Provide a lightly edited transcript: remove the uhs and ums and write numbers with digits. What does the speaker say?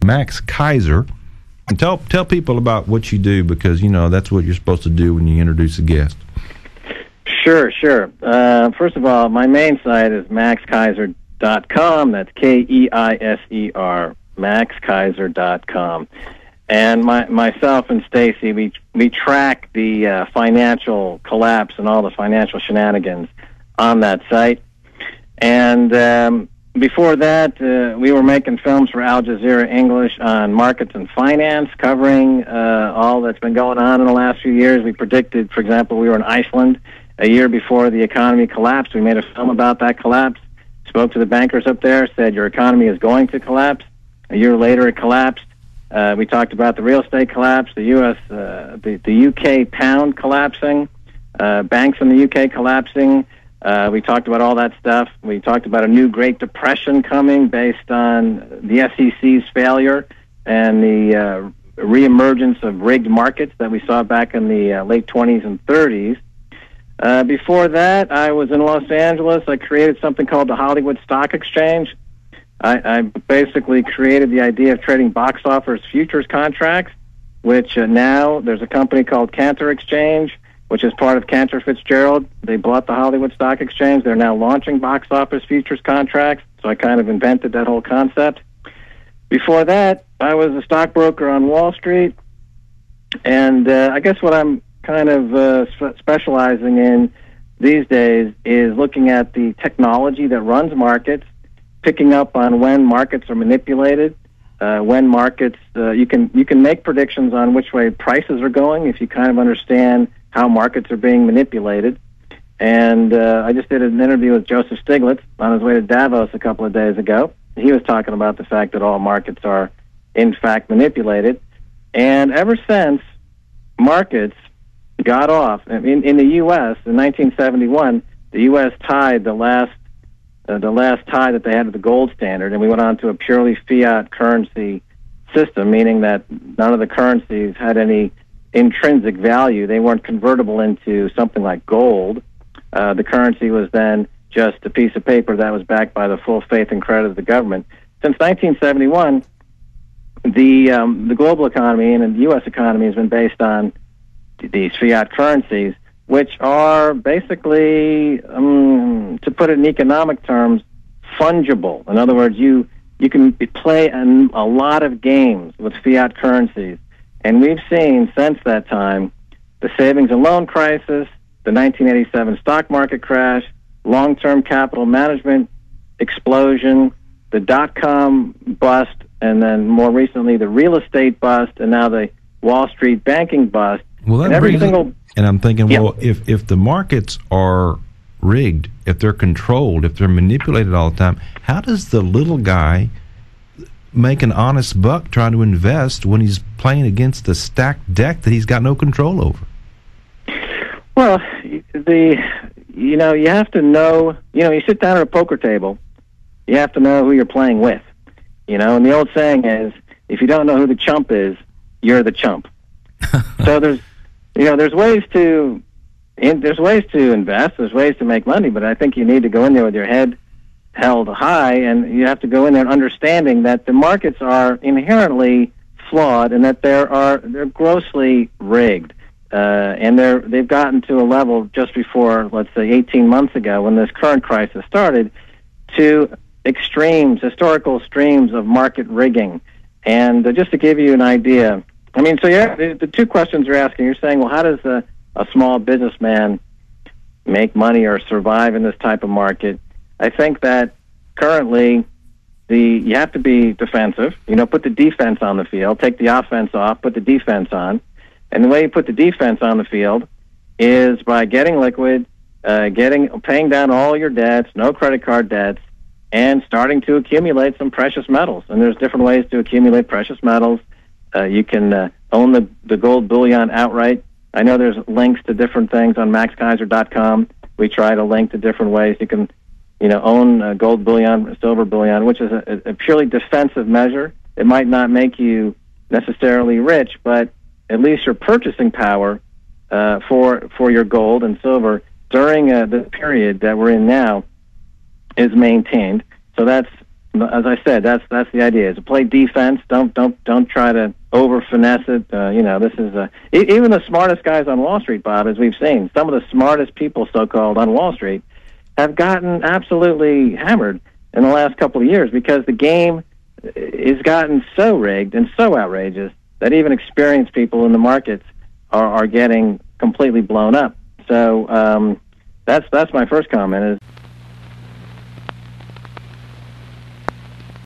Max Kaiser. And tell people about what you do, because, that's what you're supposed to do when you introduce a guest. Sure. First of all, my main site is maxkaiser.com. That's Keiser, maxkaiser.com. And myself and Stacy, we track the financial collapse and all the financial shenanigans on that site. And before that, we were making films for Al Jazeera English on markets and finance, covering all that's been going on in the last few years. We predicted, for example, we were in Iceland a year before the economy collapsed. We made a film about that collapse, spoke to the bankers up there, said your economy is going to collapse. A year later, it collapsed. We talked about the real estate collapse, the UK pound collapsing, banks in the UK collapsing. We talked about all that stuff. We talked about a new Great Depression coming based on the SEC's failure and the reemergence of rigged markets that we saw back in the late 20s and 30s. Before that, I was in Los Angeles. I created something called the Hollywood Stock Exchange. I basically created the idea of trading box office futures contracts, which now there's a company called Cantor Exchange, which is part of Cantor Fitzgerald. They bought the Hollywood Stock Exchange. They're now launching box office futures contracts, so I kind of invented that whole concept. Before that, I was a stockbroker on Wall Street, and I guess what I'm kind of specializing in these days is looking at the technology that runs markets, picking up on when markets are manipulated, when markets you can make predictions on which way prices are going if you kind of understand how markets are being manipulated. And I just did an interview with Joseph Stiglitz on his way to Davos a couple of days ago. He was talking about the fact that all markets are in fact manipulated. And ever since markets got off, in the U.S. in 1971, the U.S. tied the last tie that they had to the gold standard, and we went on to a purely fiat currency system, meaning that none of the currencies had any intrinsic value. They weren't convertible into something like gold. The currency was then just a piece of paper that was backed by the full faith and credit of the government. Since 1971, the global economy and the U.S. economy has been based on these fiat currencies, which are basically, to put it in economic terms, fungible. In other words, you can play a lot of games with fiat currencies. And we've seen since that time the savings and loan crisis, the 1987 stock market crash, long-term capital management explosion, the dot-com bust, and then more recently the real estate bust, and now the Wall Street banking bust. Well, that and I'm thinking, well, if the markets are rigged, if they're controlled, if they're manipulated all the time, how does the little guy make an honest buck trying to invest when he's playing against a stacked deck that he's got no control over? Well, you have to know, you sit down at a poker table, you have to know who you're playing with, and the old saying is, if you don't know who the chump is, you're the chump. So there's ways to invest, there's ways to make money, but I think you need to go in there with your head held high, and you have to go in there understanding that the markets are inherently flawed and that they're grossly rigged, and they've gotten to a level just before, let's say, 18 months ago when this current crisis started, to historical extremes of market rigging. And just to give you an idea, so the two questions you're asking, you're saying, well, how does a small businessman make money or survive in this type of market? I think that currently you have to be defensive. Put the defense on the field, take the offense off, put the defense on. And the way you put the defense on the field is by getting liquid, paying down all your debts, no credit card debts, and starting to accumulate some precious metals. And there's different ways to accumulate precious metals. You can own the gold bullion outright. I know there's links to different things on maxkaiser.com. We try to link to different ways you can, own gold bullion, silver bullion, which is a purely defensive measure. It might not make you necessarily rich, but at least your purchasing power for your gold and silver during the period that we're in now is maintained. So that's as I said, that's the idea. Is to play defense. Don't try to over finesse it. This is even the smartest guys on Wall Street, Bob, as we've seen. Some of the smartest people, so-called, on Wall Street, have gotten absolutely hammered in the last couple of years because the game has gotten so rigged and so outrageous that even experienced people in the markets are getting completely blown up. So that's my first comment. Is